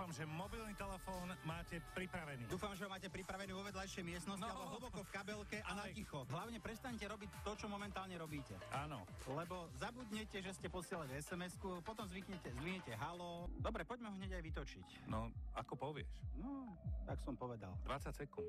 dúfam, že mobilný telefón máte pripravený. Dúfam, že ho máte pripravený vo vedľajšej miestnosti alebo hlboko v kabelke a na ticho. Hlavne prestaňte robiť to, čo momentálne robíte. Áno. Lebo zabudnete, že ste posielali SMS-ku, potom zvyknete halo. Dobre, poďme ho hneď aj vytočiť. No, ako povieš. No, tak som povedal. 20 sekúnd.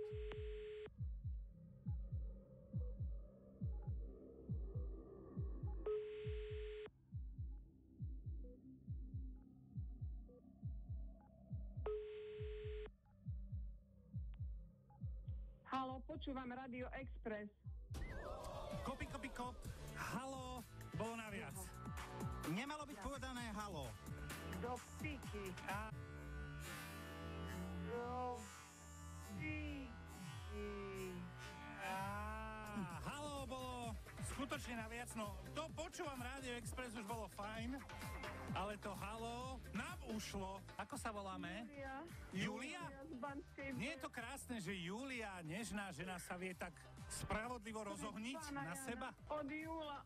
Haló, počúvam Radio Express. Kopy, kop. Halo, bolo naviac. Nemalo byť povedané halo. Do piky. A... Do piky. Halo bolo skutočne naviac, no to počúvam Radio Express už bolo fajn, ale to halo nám ušlo. Ako sa voláme? Julia? Z Banskej. Nie je to krásne, že Julia, nežná žena, sa vie tak spravodlivo rozohniť na seba? Od Júla.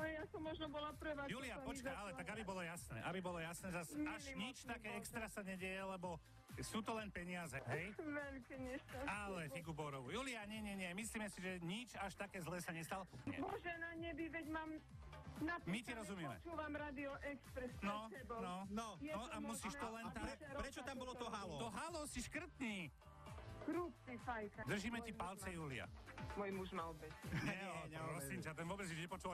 Ja som možno bola prvá. Julia, počkaj, ale tak aby bolo jasné, zas až nič také extra sa nedieje, lebo sú to len peniaze, hej? Veľké nešťastie. Ale figu Borovu. Julia, nie, myslíme si, že nič až také zlé sa nestalo. Nie. Bože, na nebi, veď mám napísané, My ti rozumieme. Počúvam Radio Express pred sebou. No, a musíš to len tak... Prečo tam bolo to halo? To halo si škrtni. Krúpci fajka. Držíme ti palce, Julia. Môj muž mal bez. Nie, prosím ťa, ten vôbec nič nepočul.